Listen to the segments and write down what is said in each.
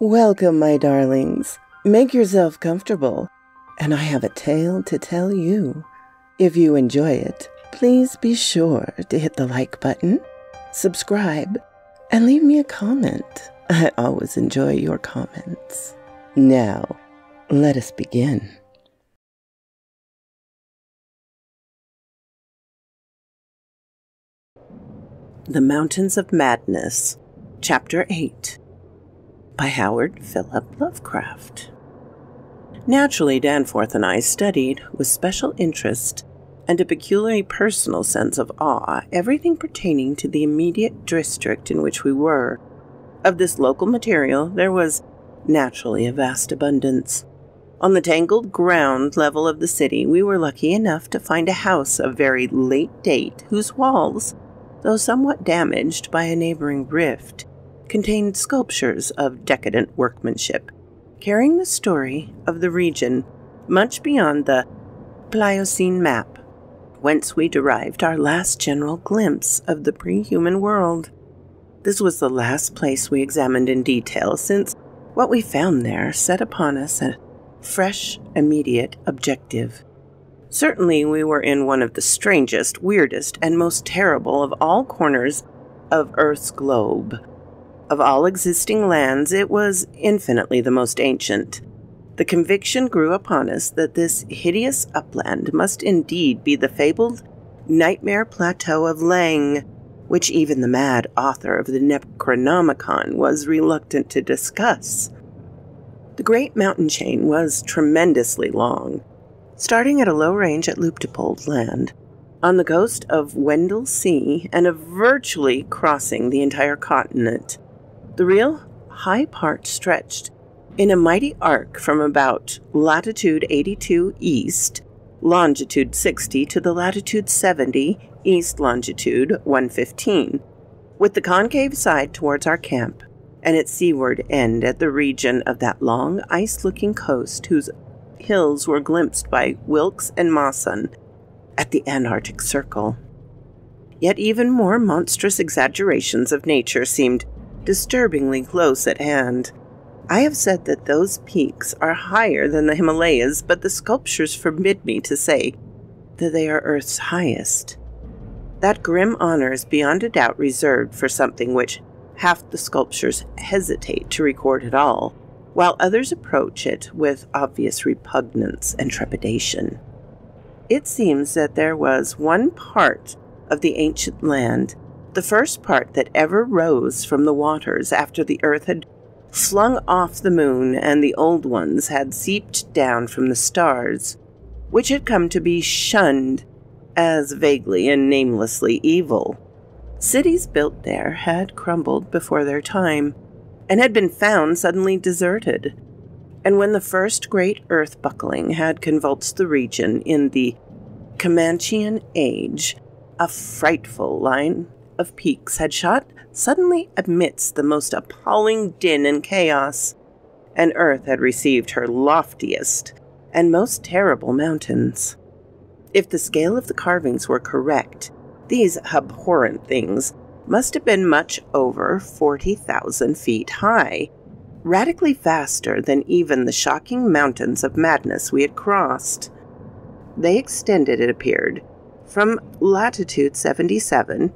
Welcome, my darlings. Make yourself comfortable, and I have a tale to tell you. If you enjoy it, please be sure to hit the like button, subscribe, and leave me a comment. I always enjoy your comments. Now, let us begin. The Mountains of Madness, Chapter 8, by Howard Philip Lovecraft. Naturally, Danforth and I studied, with special interest and a peculiarly personal sense of awe, everything pertaining to the immediate district in which we were. Of this local material there was naturally a vast abundance. On the tangled ground level of the city, we were lucky enough to find a house of very late date, whose walls, though somewhat damaged by a neighboring rift, contained sculptures of decadent workmanship, carrying the story of the region much beyond the Pliocene map, whence we derived our last general glimpse of the pre-human world. This was the last place we examined in detail, since what we found there set upon us a fresh, immediate objective. Certainly we were in one of the strangest, weirdest, and most terrible of all corners of Earth's globe. Of all existing lands, it was infinitely the most ancient. The conviction grew upon us that this hideous upland must indeed be the fabled nightmare plateau of Lang, which even the mad author of the Necronomicon was reluctant to discuss. The great mountain chain was tremendously long, starting at a low range at Luptopold Land, on the coast of Wendell Sea, and of virtually crossing the entire continent. The real high part stretched in a mighty arc from about latitude 82 east, longitude 60 to the latitude 70, east longitude 115, with the concave side towards our camp, and its seaward end at the region of that long ice-looking coast whose hills were glimpsed by Wilkes and Mawson at the Antarctic Circle. Yet even more monstrous exaggerations of nature seemed disturbingly close at hand. I have said that those peaks are higher than the Himalayas, but the sculptures forbid me to say that they are Earth's highest. That grim honor is beyond a doubt reserved for something which half the sculptures hesitate to record at all, while others approach it with obvious repugnance and trepidation. It seems that there was one part of the ancient land, the first part that ever rose from the waters after the earth had flung off the moon and the old ones had seeped down from the stars, which had come to be shunned as vaguely and namelessly evil. Cities built there had crumbled before their time, and had been found suddenly deserted. And when the first great earth buckling had convulsed the region in the Comanchean age, a frightful line of peaks had shot suddenly amidst the most appalling din and chaos, and earth had received her loftiest and most terrible mountains. If the scale of the carvings were correct, these abhorrent things must have been much over 40,000 feet high, radically faster than even the shocking mountains of madness we had crossed. They extended, it appeared, from latitude 77,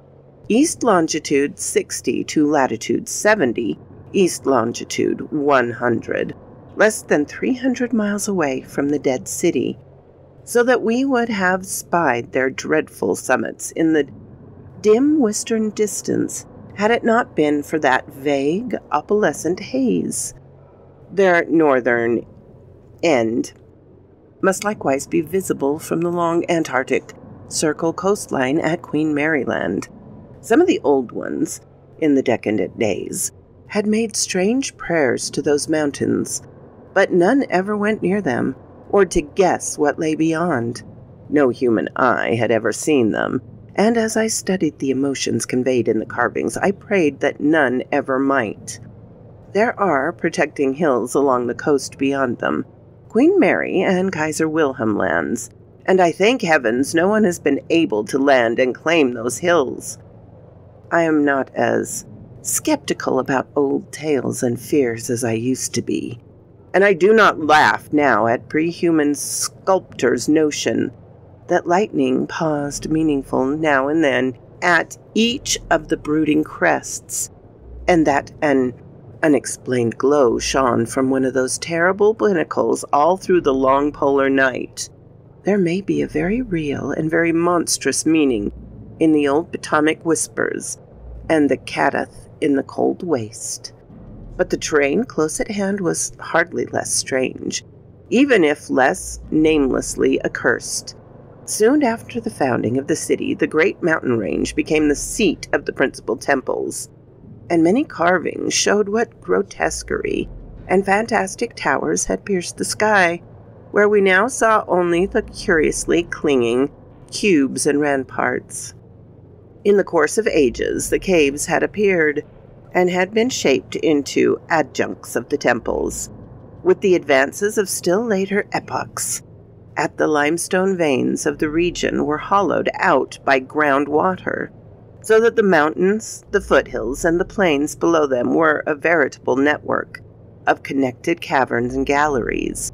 east longitude 60 to latitude 70, east longitude 100, less than 300 miles away from the dead city, so that we would have spied their dreadful summits in the dim western distance had it not been for that vague, opalescent haze. Their northern end must likewise be visible from the long Antarctic Circle coastline at Queen Mary Land. Some of the old ones, in the decadent days, had made strange prayers to those mountains, but none ever went near them, or to guess what lay beyond. No human eye had ever seen them, and as I studied the emotions conveyed in the carvings, I prayed that none ever might. There are protecting hills along the coast beyond them, Queen Mary and Kaiser Wilhelm lands, and I thank heavens no one has been able to land and claim those hills. I am not as skeptical about old tales and fears as I used to be, and I do not laugh now at pre-human sculptors' notion that lightning paused meaningful now and then at each of the brooding crests, and that an unexplained glow shone from one of those terrible pinnacles all through the long polar night. There may be a very real and very monstrous meaning in the old Potomac whispers and the Cadath in the cold waste. But the terrain close at hand was hardly less strange, even if less namelessly accursed. Soon after the founding of the city, the great mountain range became the seat of the principal temples, and many carvings showed what grotesquerie and fantastic towers had pierced the sky, where we now saw only the curiously clinging cubes and ramparts. In the course of ages, the caves had appeared, and had been shaped into adjuncts of the temples. With the advances of still later epochs, at the limestone veins of the region were hollowed out by groundwater, so that the mountains, the foothills, and the plains below them were a veritable network of connected caverns and galleries.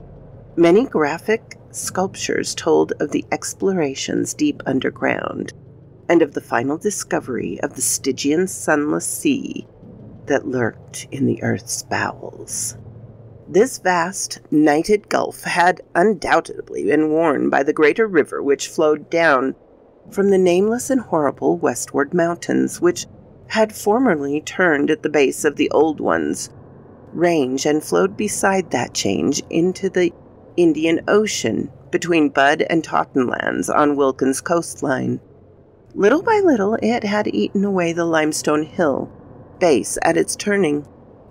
Many graphic sculptures told of the explorations deep underground, and of the final discovery of the Stygian sunless sea that lurked in the earth's bowels. This vast, nighted gulf had undoubtedly been worn by the greater river which flowed down from the nameless and horrible westward mountains, which had formerly turned at the base of the old ones range and flowed beside that change into the Indian Ocean between Bud and Totten lands on Wilkins' coastline. Little by little it had eaten away the limestone hill base at its turning,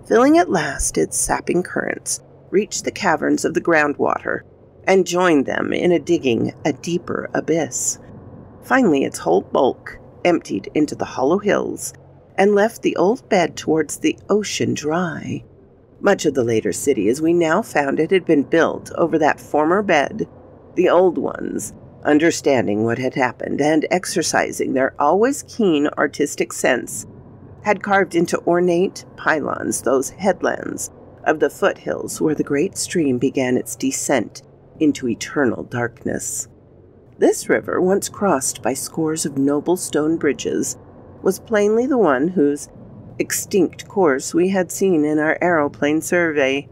filling at last its sapping currents, reached the caverns of the groundwater, and joined them in digging a deeper abyss. Finally, its whole bulk emptied into the hollow hills, and left the old bed towards the ocean dry. Much of the later city, as we now found it, had been built over that former bed, the old ones, understanding what had happened and exercising their always keen artistic sense, had carved into ornate pylons those headlands of the foothills where the great stream began its descent into eternal darkness. This river, once crossed by scores of noble stone bridges, was plainly the one whose extinct course we had seen in our aeroplane survey.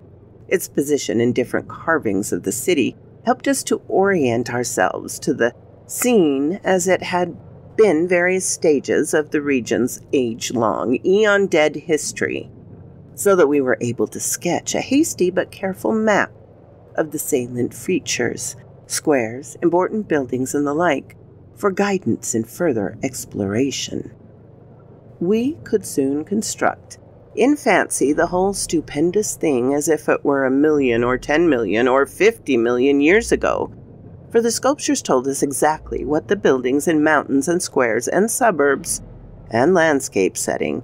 Its position in different carvings of the city helped us to orient ourselves to the scene as it had been various stages of the region's age-long, eon-dead history, so that we were able to sketch a hasty but careful map of the salient features, squares, important buildings, and the like, for guidance in further exploration. We could soon construct, in fancy, the whole stupendous thing as if it were 1,000,000 or 10,000,000 or 50,000,000 years ago, for the sculptures told us exactly what the buildings and mountains and squares and suburbs and landscape setting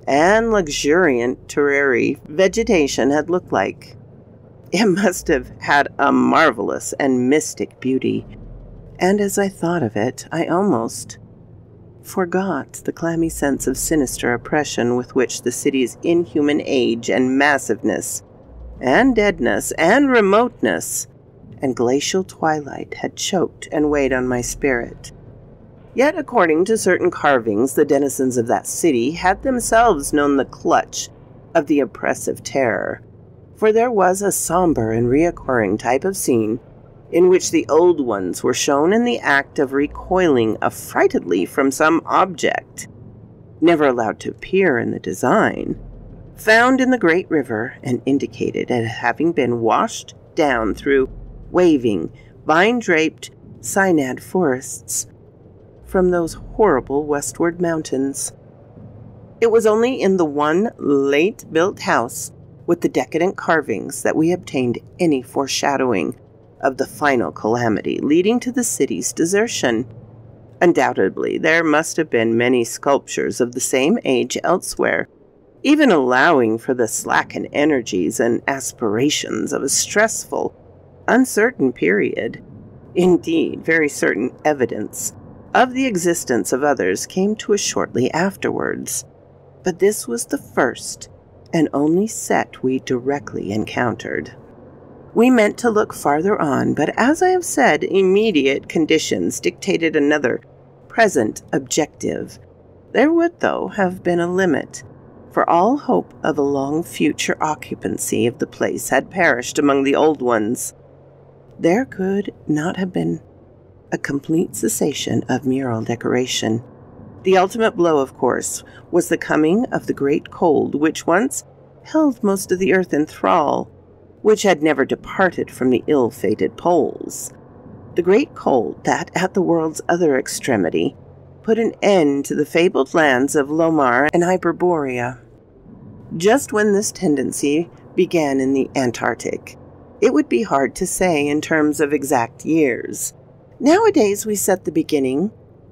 and luxuriant terrary vegetation had looked like. It must have had a marvelous and mystic beauty, and as I thought of it, I almost forgot the clammy sense of sinister oppression with which the city's inhuman age and massiveness and deadness and remoteness and glacial twilight had choked and weighed on my spirit. Yet, according to certain carvings, the denizens of that city had themselves known the clutch of the oppressive terror, for there was a somber and reoccurring type of scene in which the old ones were shown in the act of recoiling affrightedly from some object, never allowed to appear in the design, found in the great river and indicated as having been washed down through waving, vine-draped cynad forests from those horrible westward mountains. It was only in the one late-built house with the decadent carvings that we obtained any foreshadowing of the final calamity leading to the city's desertion. Undoubtedly, there must have been many sculptures of the same age elsewhere, even allowing for the slackened energies and aspirations of a stressful, uncertain period. Indeed, very certain evidence of the existence of others came to us shortly afterwards. But this was the first and only set we directly encountered. We meant to look farther on, but as I have said, immediate conditions dictated another present objective. There would, though, have been a limit, for all hope of a long future occupancy of the place had perished among the old ones. There could not have been a complete cessation of mural decoration. The ultimate blow, of course, was the coming of the great cold, which once held most of the earth in thrall, which had never departed from the ill-fated poles. The great cold that, at the world's other extremity, put an end to the fabled lands of Lomar and Hyperborea. Just when this tendency began in the Antarctic, it would be hard to say in terms of exact years. Nowadays we set the beginning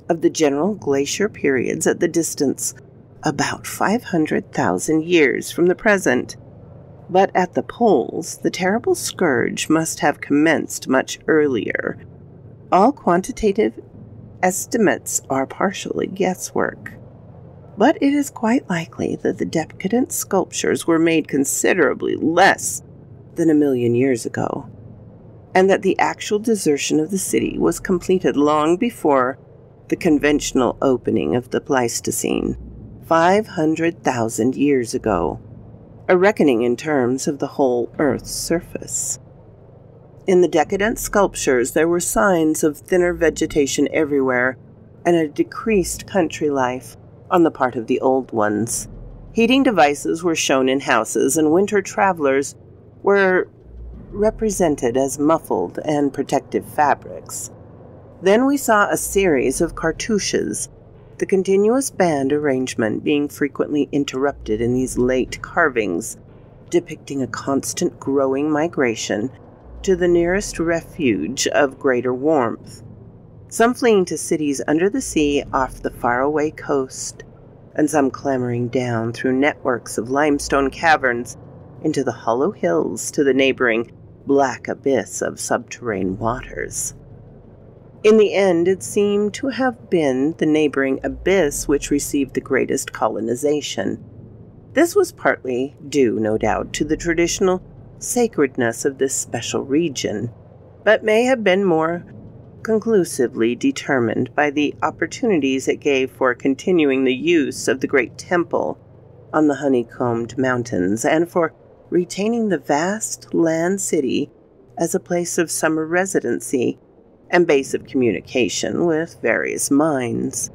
of the general glacier periods at the distance about 500,000 years from the present. But at the poles, the terrible scourge must have commenced much earlier. All quantitative estimates are partially guesswork. But it is quite likely that the decadent sculptures were made considerably less than 1,000,000 years ago, and that the actual desertion of the city was completed long before the conventional opening of the Pleistocene, 500,000 years ago, a reckoning in terms of the whole Earth's surface. In the decadent sculptures there were signs of thinner vegetation everywhere and a decreased country life on the part of the old ones. Heating devices were shown in houses, and winter travelers were represented as muffled and protective fabrics. Then we saw a series of cartouches, the continuous band arrangement being frequently interrupted in these late carvings, depicting a constant growing migration to the nearest refuge of greater warmth, some fleeing to cities under the sea off the faraway coast, and some clambering down through networks of limestone caverns into the hollow hills to the neighboring black abyss of subterranean waters. In the end, it seemed to have been the neighboring abyss which received the greatest colonization. This was partly due, no doubt, to the traditional sacredness of this special region, but may have been more conclusively determined by the opportunities it gave for continuing the use of the great temple on the honeycombed mountains, and for retaining the vast land city as a place of summer residency and base of communication with various mines.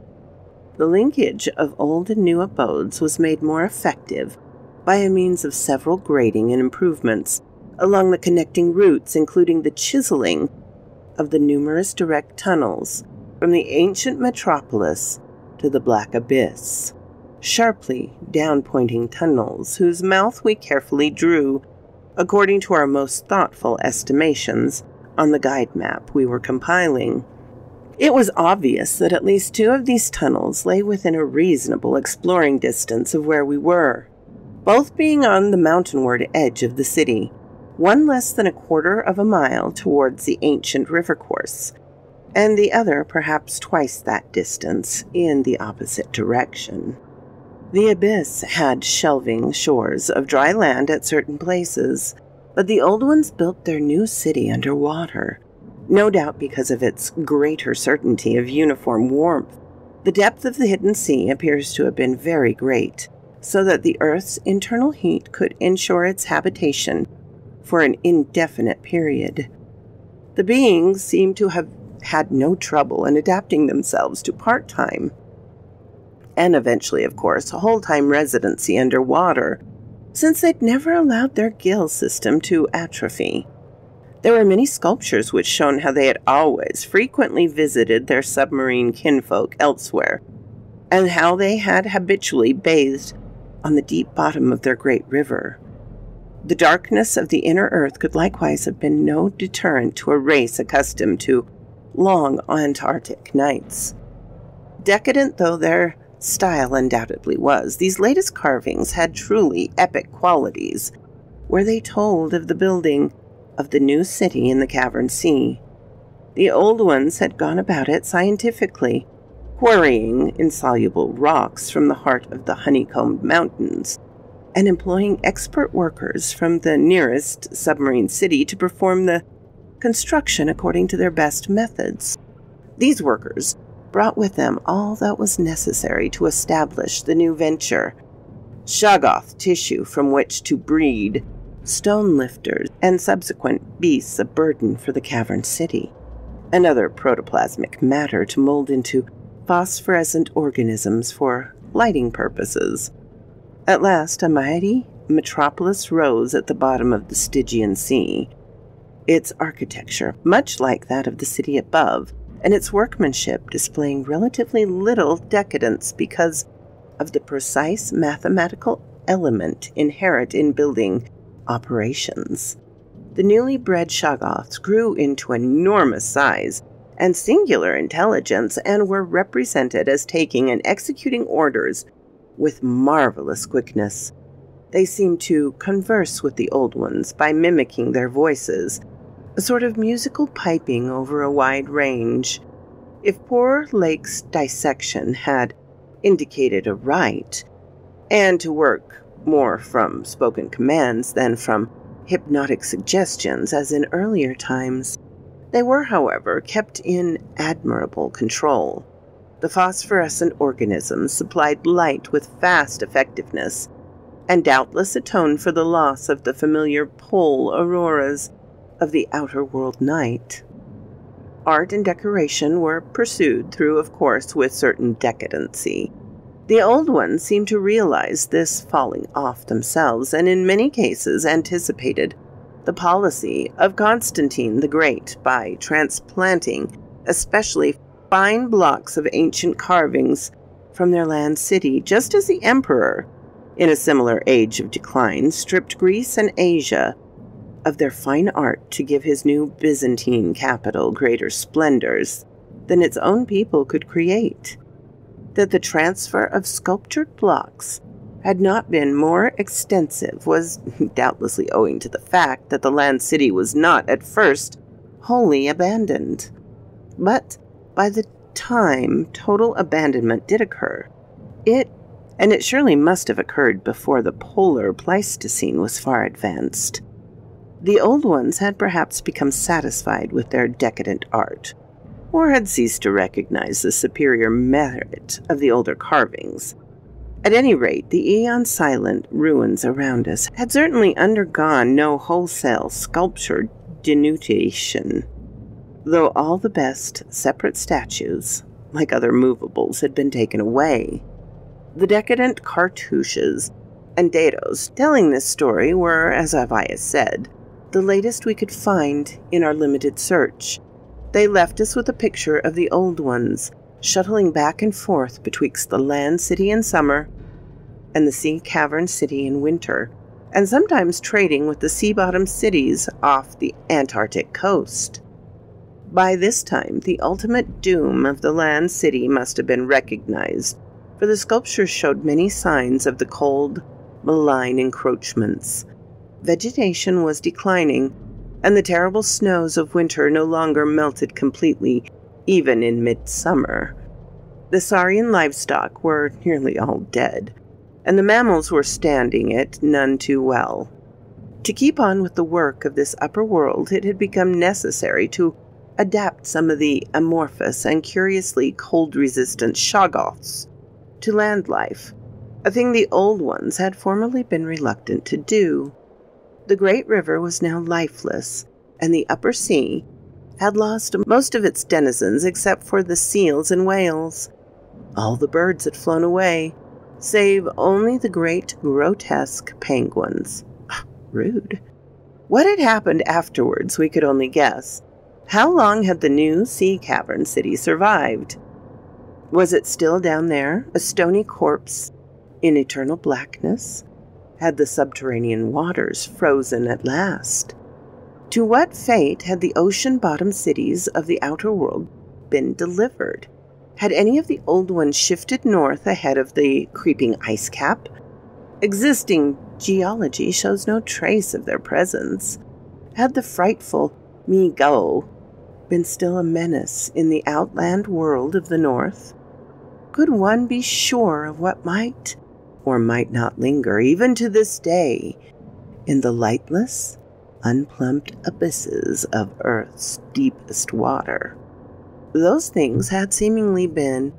The linkage of old and new abodes was made more effective by a means of several grading and improvements along the connecting routes, including the chiseling of the numerous direct tunnels from the ancient metropolis to the black abyss, sharply down-pointing tunnels whose mouth we carefully drew, according to our most thoughtful estimations, on the guide map we were compiling. It was obvious that at least 2 of these tunnels lay within a reasonable exploring distance of where we were, both being on the mountainward edge of the city, one less than 1/4 of a mile towards the ancient river course, and the other perhaps twice that distance in the opposite direction. The abyss had shelving shores of dry land at certain places, but the old ones built their new city underwater, no doubt because of its greater certainty of uniform warmth. The depth of the hidden sea appears to have been very great, so that the Earth's internal heat could ensure its habitation for an indefinite period. The beings seem to have had no trouble in adapting themselves to part-time, and eventually, of course, a whole-time residency underwater, since they'd never allowed their gill system to atrophy. There were many sculptures which showed how they had always frequently visited their submarine kinfolk elsewhere, and how they had habitually bathed on the deep bottom of their great river. The darkness of the inner earth could likewise have been no deterrent to a race accustomed to long Antarctic nights. Decadent though their style undoubtedly was, these latest carvings had truly epic qualities, where they told of the building of the new city in the cavern sea. The old ones had gone about it scientifically, quarrying insoluble rocks from the heart of the honeycombed mountains, and employing expert workers from the nearest submarine city to perform the construction according to their best methods. These workers brought with them all that was necessary to establish the new venture: Shoggoth tissue from which to breed stone lifters and subsequent beasts of burden for the cavern city, and other protoplasmic matter to mold into phosphorescent organisms for lighting purposes. At last, a mighty metropolis rose at the bottom of the Stygian Sea, its architecture much like that of the city above, and its workmanship displaying relatively little decadence because of the precise mathematical element inherent in building operations. The newly bred Shoggoths grew into enormous size and singular intelligence, and were represented as taking and executing orders with marvelous quickness. They seemed to converse with the old ones by mimicking their voices, a sort of musical piping over a wide range. If poor Lake's dissection had indicated aright, and to work more from spoken commands than from hypnotic suggestions as in earlier times, they were, however, kept in admirable control. The phosphorescent organisms supplied light with vast effectiveness, and doubtless atoned for the loss of the familiar pole auroras of the outer world night. Art and decoration were pursued through, of course, with certain decadency. The old ones seemed to realize this falling off themselves, and in many cases anticipated the policy of Constantine the Great by transplanting especially fine blocks of ancient carvings from their land city, just as the emperor, in a similar age of decline, stripped Greece and Asia of their fine art to give his new Byzantine capital greater splendors than its own people could create. That the transfer of sculptured blocks had not been more extensive was doubtlessly owing to the fact that the land city was not at first wholly abandoned. But by the time total abandonment did occur, it surely must have occurred before the polar Pleistocene was far advanced, the old ones had perhaps become satisfied with their decadent art, or had ceased to recognize the superior merit of the older carvings. At any rate, the aeon-silent ruins around us had certainly undergone no wholesale sculpture denudation, though all the best separate statues, like other movables, had been taken away. The decadent cartouches and dados telling this story were, as I said, the latest we could find in our limited search. They left us with a picture of the old ones, shuttling back and forth betwixt the land city in summer and the sea cavern city in winter, and sometimes trading with the sea-bottom cities off the Antarctic coast. By this time, the ultimate doom of the land city must have been recognized, for the sculptures showed many signs of the cold, malign encroachments. Vegetation was declining, and the terrible snows of winter no longer melted completely, even in midsummer. The saurian livestock were nearly all dead, and the mammals were standing it none too well. To keep on with the work of this upper world, it had become necessary to adapt some of the amorphous and curiously cold-resistant Shoggoths to land life, a thing the old ones had formerly been reluctant to do. The great river was now lifeless, and the upper sea had lost most of its denizens except for the seals and whales. All the birds had flown away, save only the great grotesque penguins. Rude. What had happened afterwards we could only guess. How long had the new sea cavern city survived? Was it still down there, a stony corpse in eternal blackness? Had the subterranean waters frozen at last? To what fate had the ocean-bottom cities of the outer world been delivered? Had any of the old ones shifted north ahead of the creeping ice cap? Existing geology shows no trace of their presence. Had the frightful Mi-Go been still a menace in the outland world of the north? could one be sure of what might or might not linger, even to this day, in the lightless, unplumbed abysses of Earth's deepest water? Those things had seemingly been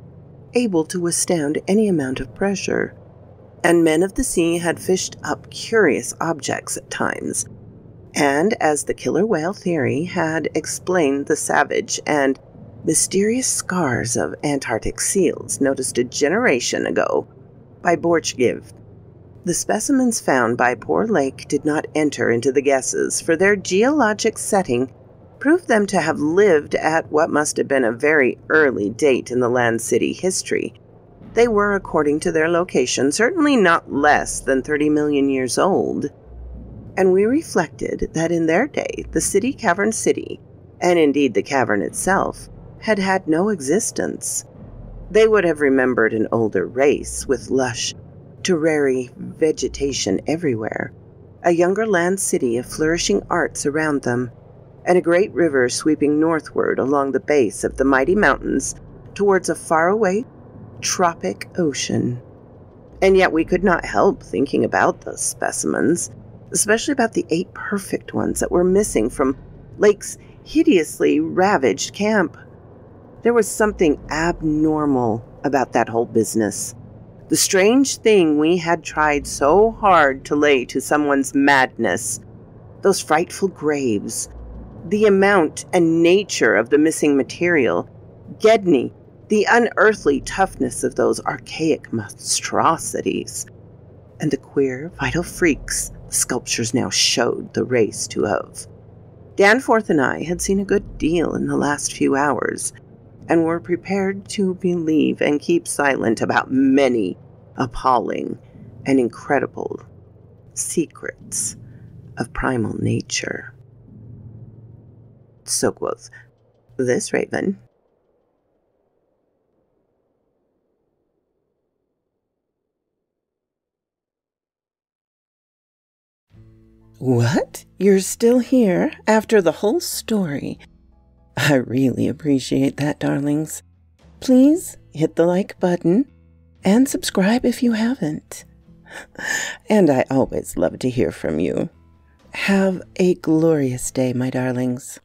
able to withstand any amount of pressure, and men of the sea had fished up curious objects at times. And as the killer whale theory had explained the savage and mysterious scars of Antarctic seals noticed a generation ago by Borchgiv, the specimens found by Poor Lake did not enter into the guesses, for their geologic setting proved them to have lived at what must have been a very early date in the Land City history. They were, according to their location, certainly not less than 30 million years old. And we reflected that in their day, the city cavern city, and indeed the cavern itself, had had no existence. They would have remembered an older race with lush, terrary vegetation everywhere, a younger land city of flourishing arts around them, and a great river sweeping northward along the base of the mighty mountains towards a faraway tropic ocean. And yet we could not help thinking about those specimens, especially about the 8 perfect ones that were missing from Lake's hideously ravaged camp. There was something abnormal about that whole business. The strange thing we had tried so hard to lay to someone's madness, those frightful graves, the amount and nature of the missing material, Gedney, the unearthly toughness of those archaic monstrosities, and the queer, vital freaks the sculptures now showed the race to have. Danforth and I had seen a good deal in the last few hours, and were prepared to believe and keep silent about many appalling and incredible secrets of primal nature. So quoth this raven. What? You're still here after the whole story? I really appreciate that, darlings. Please hit the like button and subscribe if you haven't. And I always love to hear from you. Have a glorious day, my darlings.